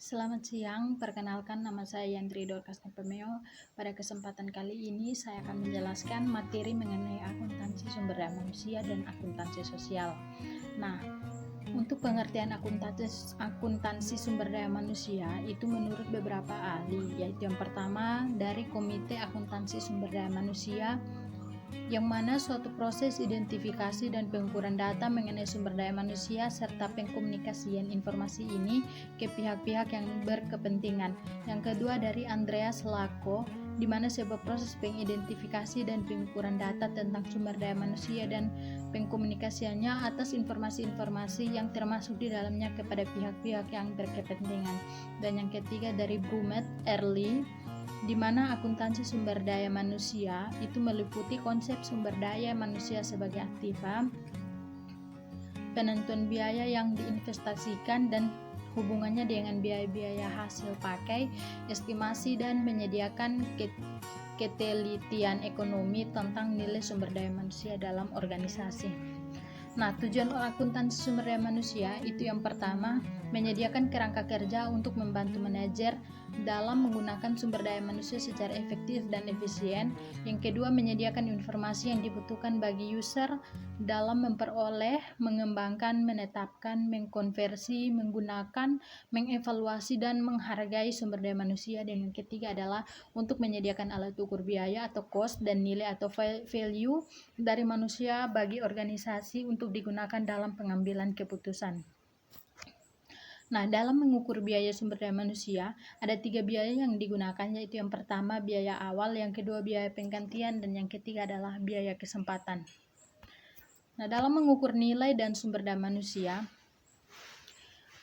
Selamat siang, perkenalkan nama saya Yandri Dorcas Nepemeo. Pada kesempatan kali ini saya akan menjelaskan materi mengenai akuntansi sumber daya manusia dan akuntansi sosial. Nah, untuk pengertian akuntansi sumber daya manusia itu menurut beberapa ahli, yaitu yang pertama dari Komite Akuntansi Sumber Daya Manusia, yang mana suatu proses identifikasi dan pengukuran data mengenai sumber daya manusia serta pengkomunikasian informasi ini ke pihak-pihak yang berkepentingan. Yang kedua dari Andreas Lacko, di mana sebuah proses pengidentifikasi dan pengukuran data tentang sumber daya manusia dan pengkomunikasiannya atas informasi-informasi yang termasuk di dalamnya kepada pihak-pihak yang berkepentingan. Dan yang ketiga dari Brumet Early, di mana akuntansi sumber daya manusia itu meliputi konsep sumber daya manusia sebagai aktiva, penentuan biaya yang diinvestasikan dan hubungannya dengan biaya-biaya hasil pakai, estimasi dan menyediakan ketelitian ekonomi tentang nilai sumber daya manusia dalam organisasi. Nah, tujuan akuntansi sumber daya manusia itu yang pertama, menyediakan kerangka kerja untuk membantu manajer dalam menggunakan sumber daya manusia secara efektif dan efisien. Yang kedua, menyediakan informasi yang dibutuhkan bagi user dalam memperoleh, mengembangkan, menetapkan, mengkonversi, menggunakan, mengevaluasi, dan menghargai sumber daya manusia. Dan yang ketiga adalah untuk menyediakan alat ukur biaya atau cost dan nilai atau value dari manusia bagi organisasi untuk digunakan dalam pengambilan keputusan. Nah, dalam mengukur biaya sumber daya manusia, ada 3 biaya yang digunakan, yaitu yang pertama biaya awal, yang kedua biaya penggantian, dan yang ketiga adalah biaya kesempatan. Nah, dalam mengukur nilai dan sumber daya manusia,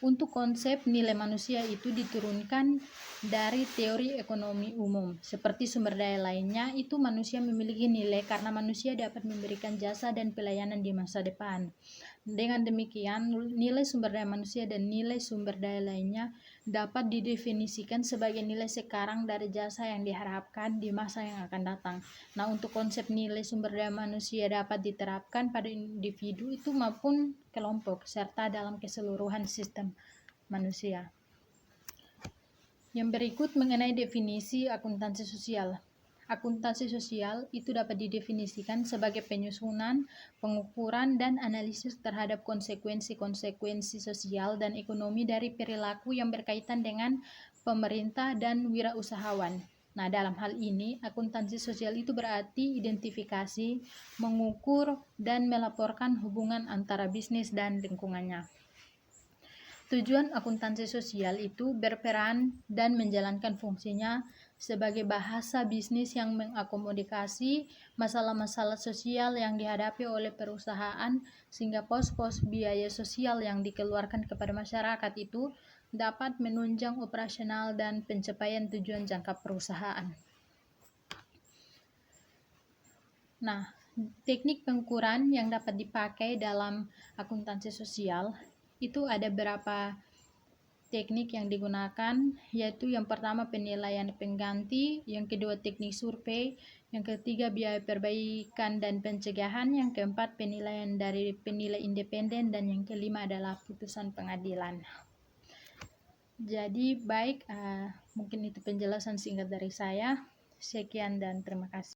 untuk konsep nilai manusia itu diturunkan dari teori ekonomi umum. Seperti sumber daya lainnya, itu manusia memiliki nilai karena manusia dapat memberikan jasa dan pelayanan di masa depan. Dengan demikian, nilai sumber daya manusia dan nilai sumber daya lainnya dapat didefinisikan sebagai nilai sekarang dari jasa yang diharapkan di masa yang akan datang. Nah, untuk konsep nilai sumber daya manusia dapat diterapkan pada individu itu maupun kelompok, serta dalam keseluruhan sistem manusia. Yang berikut mengenai definisi akuntansi sosial. Akuntansi sosial itu dapat didefinisikan sebagai penyusunan, pengukuran, dan analisis terhadap konsekuensi-konsekuensi sosial dan ekonomi dari perilaku yang berkaitan dengan pemerintah dan wirausahawan. Nah, dalam hal ini, akuntansi sosial itu berarti identifikasi, mengukur, dan melaporkan hubungan antara bisnis dan lingkungannya. Tujuan akuntansi sosial itu berperan dan menjalankan fungsinya sebagai bahasa bisnis yang mengakomodasi masalah-masalah sosial yang dihadapi oleh perusahaan, sehingga pos-pos biaya sosial yang dikeluarkan kepada masyarakat itu dapat menunjang operasional dan pencapaian tujuan jangka perusahaan. Nah, teknik pengukuran yang dapat dipakai dalam akuntansi sosial itu ada beberapa teknik yang digunakan, yaitu yang pertama penilaian pengganti, yang kedua teknik survei, yang ketiga biaya perbaikan dan pencegahan, yang keempat penilaian dari penilai independen, dan yang kelima adalah putusan pengadilan. Jadi baik, mungkin itu penjelasan singkat dari saya. Sekian dan terima kasih.